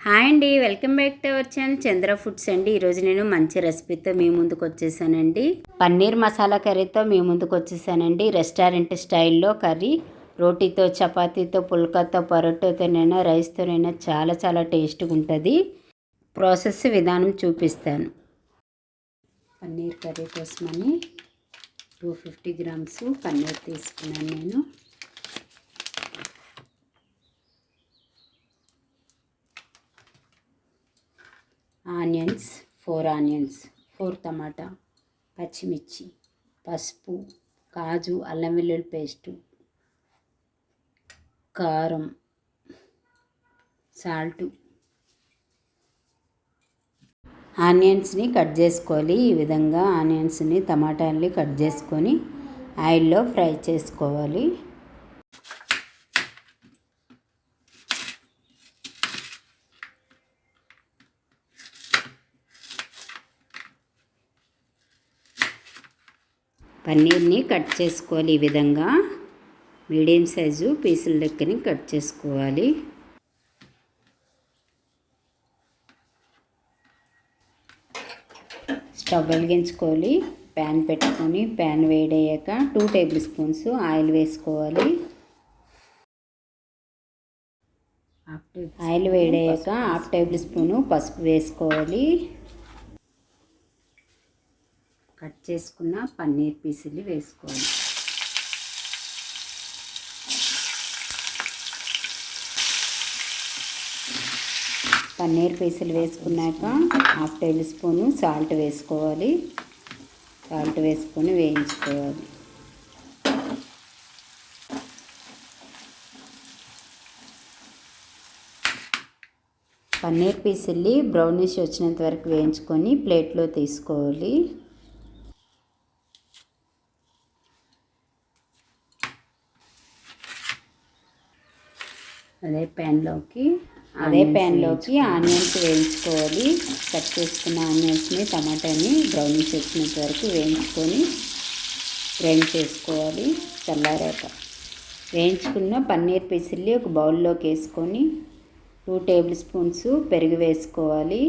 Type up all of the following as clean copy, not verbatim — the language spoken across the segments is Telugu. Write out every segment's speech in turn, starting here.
హాయ్ అండి, welcome back to our channel Chandra foods అండి. ఈరోజు నేను మంచి రెసిపీతో మీ ముందుకు వచ్చేసానండి. పన్నీర్ మసాలా కర్రీతో మీ ముందుకు వచ్చేసానండి. రెస్టారెంట్ స్టైల్లో కర్రీ రోటీతో, చపాతీతో, పుల్కాతో, పరోటాతోనైనా, రైస్తోనైనా చాలా చాలా టేస్ట్గా ఉంటుంది. ప్రాసెస్ విధానం చూపిస్తాను. పన్నీర్ కర్రీ కోసమని 250 గ్రామ్స్ పన్నీర్ తీసుకున్నాను నేను. ఆనియన్స్ 4 ఆనియన్స్, 4 టమాటా, పచ్చిమిర్చి, పసుపు, కాజు, అల్లం వెల్లుల్లి పేస్టు, కారం, సాల్టు. ఆనియన్స్ని కట్ చేసుకోవాలి. ఈ విధంగా ఆనియన్స్ని, టమాటాలని కట్ చేసుకొని ఆయిల్లో ఫ్రై చేసుకోవాలి. పన్నీర్ని కట్ చేసుకోవాలి. ఈ విధంగా మీడియం సైజు పీసుల లెక్కని కట్ చేసుకోవాలి. స్టవ్ వెలిగించుకోవాలి. ప్యాన్ పెట్టుకొని ప్యాన్ వేడయ్యాక 2 టేబుల్ స్పూన్స్ ఆయిల్ వేసుకోవాలి. ఆయిల్ వేడయ్యాక 1/2 టేబుల్ స్పూను పసుపు వేసుకోవాలి. కట్ చేసుకున్న పన్నీర్ పీసులు వేసుకోవాలి. పన్నీర్ పీసులు వేసుకున్నాక 1/2 టేబుల్ స్పూను సాల్ట్ వేసుకోవాలి. సాల్ట్ వేసుకొని వేయించుకోవాలి. పన్నీర్ పీసుల్ని బ్రౌనిష్ వచ్చినంత వరకు వేయించుకొని ప్లేట్లో తీసుకోవాలి. అదే ప్యాన్లోకి ఆనియన్స్ వేయించుకోవాలి. కట్ చేసుకున్న ఆనియన్స్ని, టమాటాని బ్రౌనిష్ వచ్చినంత వరకు వేయించుకొని గ్రైండ్ చేసుకోవాలి. చల్లారాక వేయించుకున్న పన్నీర్ పీసుల్ని ఒక బౌల్లోకి వేసుకొని 2 టేబుల్ స్పూన్స్ పెరుగు వేసుకోవాలి.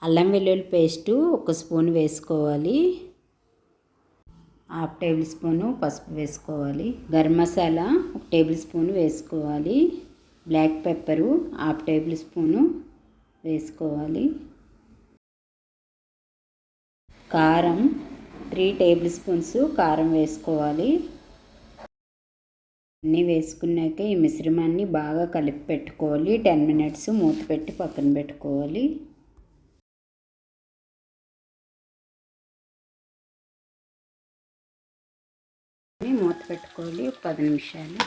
అల్లం వెల్లుల్లి పేస్టు 1 స్పూన్ వేసుకోవాలి. 1/2 టేబుల్ స్పూను పసుపు వేసుకోవాలి. గరం మసాలా 1 టేబుల్ స్పూన్ వేసుకోవాలి. బ్లాక్ పెప్పరు 1/2 టేబుల్ స్పూను వేసుకోవాలి. కారం 3 టేబుల్ స్పూన్స్ కారం వేసుకోవాలి. అన్నీ వేసుకున్నాక ఈ మిశ్రమాన్ని బాగా కలిపి పెట్టుకోవాలి. 10 మినిట్స్ మూత పెట్టి పక్కన పెట్టుకోవాలి. మూత పెట్టుకోవాలి. 10 నిమిషాలు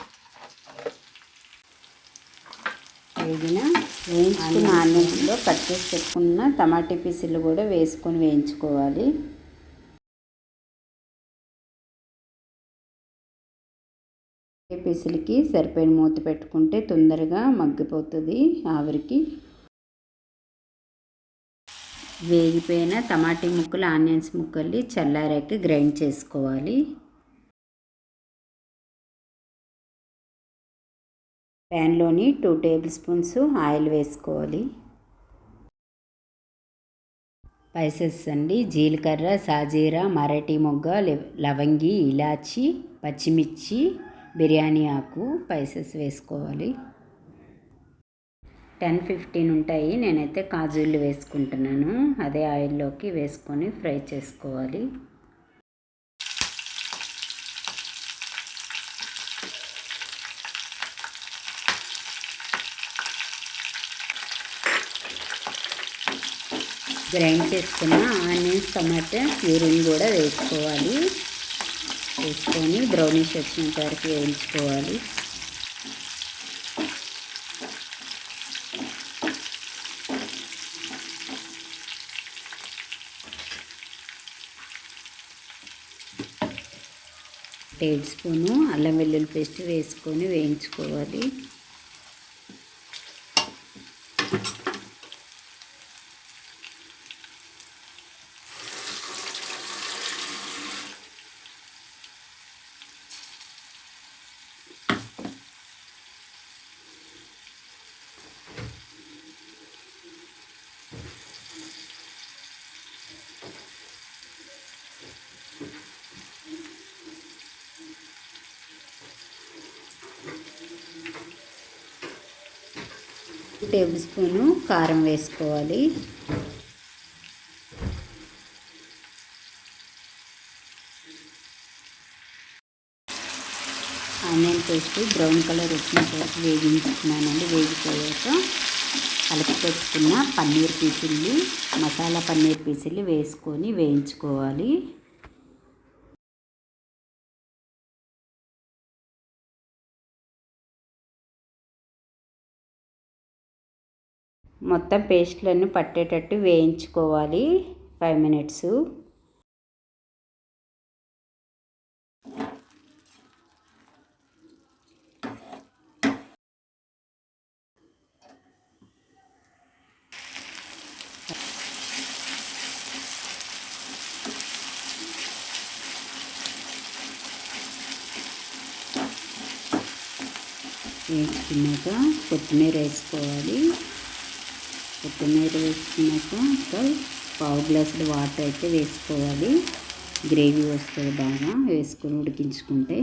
వేయించుకున్న ఆనియన్స్లో కట్ చేసి పెట్టుకున్న టమాటా పీసులు కూడా వేసుకొని వేయించుకోవాలి. పీసులకి సరిపోయిన మూత పెట్టుకుంటే తొందరగా మగ్గిపోతుంది ఆవిరికి. వేగిపోయిన టమాటా ముక్కలు, ఆనియన్స్ ముక్కల్ని చల్లారాక గ్రైండ్ చేసుకోవాలి. ప్యాన్లోని 2 టేబుల్ స్పూన్స్ ఆయిల్ వేసుకోవాలి. స్పైసెస్ అండి, జీలకర్ర, సాజీరా, మరాఠీ మొగ్గ, లవంగి, ఇలాచి, పచ్చిమిర్చి, బిర్యానీ ఆకు స్పైసెస్ వేసుకోవాలి. 10-15 ఉంటాయి. నేనైతే కాజులు వేసుకుంటున్నాను. అదే ఆయిల్లోకి వేసుకొని ఫ్రై చేసుకోవాలి. గ్రైండ్ చేసుకున్న ఆనియన్స్, టమాటా ప్యూరీని కూడా వేసుకోవాలి. వేసుకొని బ్రౌనిష్ వచ్చినంత వరకు వేయించుకోవాలి. టేబుల్ స్పూను అల్లం వెల్లుల్లి పేస్ట్ వేసుకొని వేయించుకోవాలి. టేబుల్ స్పూను కారం వేసుకోవాలి. ఆనియన్ పేస్ట్ బ్రౌన్ కలర్ వచ్చినంత వరకు వేగించుకున్నానండి. వేగిపోయాక కలిపి పెట్టుకున్న పన్నీర్ పీసులు, మసాలా పన్నీర్ పీసులు వేసుకొని వేయించుకోవాలి. మొత్తం పేస్ట్లన్నీ పట్టేటట్టు వేయించుకోవాలి 5 మినిట్స్. వేసుకున్నాక కొత్తిమీర వేసుకోవాలి. కొత్తిమీర వేసుకున్నాక ఒక పావు గ్లాసులు వాటర్ అయితే వేసుకోవాలి. గ్రేవీ వస్తుంది బాగా వేసుకొని ఉడికించుకుంటే.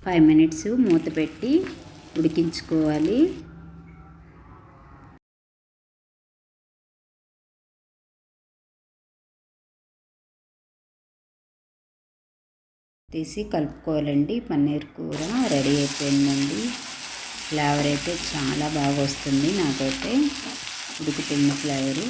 ఫైవ్ మినిట్స్ మూత పెట్టి ఉడికించుకోవాలి. తీసి కలుపుకోవాలండి. పన్నీర్ కూర రెడీ అయిపోయిందండి. ఫ్లేవర్ అయితే చాలా బాగా వస్తుంది. నాకైతే ఉడుకుతున్న ఫ్లేవరు.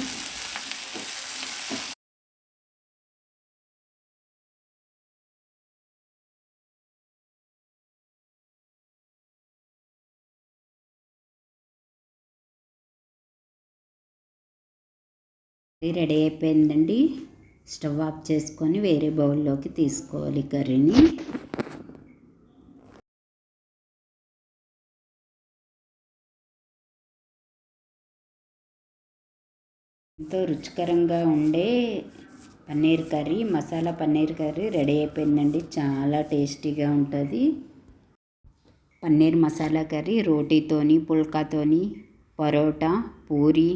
రెడీ అయిపోయిందండి. స్టవ్ ఆఫ్ చేసుకొని వేరే బౌల్లోకి తీసుకోవాలి కర్రీని. ఎంతో రుచికరంగా ఉండే paneer curry, masala paneer curry ready అయిపోయిందండి. చాలా టేస్టీగా ఉంటుంది. పన్నీర్ మసాలా కర్రీ రోటీతోని, పుల్కాతోని, పరోటా, పూరి,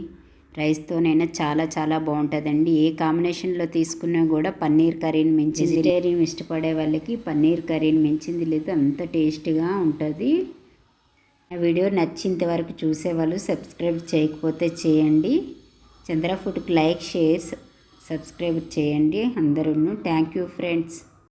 రైస్తోనైనా చాలా చాలా బాగుంటుందండి. ఏ కాంబినేషన్లో తీసుకున్నా కూడా పన్నీర్ కర్రీని మించింది, వెజిటేరియన్ ఇష్టపడే వాళ్ళకి పన్నీర్ కర్రీని మించింది లేదు. అంత టేస్ట్గా ఉంటుంది. ఆ వీడియో నచ్చేంతవరకు చూసేవాళ్ళు సబ్స్క్రైబ్ చేయకపోతే చేయండి. చంద్ర ఫుడ్కి లైక్, షేర్, సబ్స్క్రైబ్ చేయండి అందరూ. Thank you friends.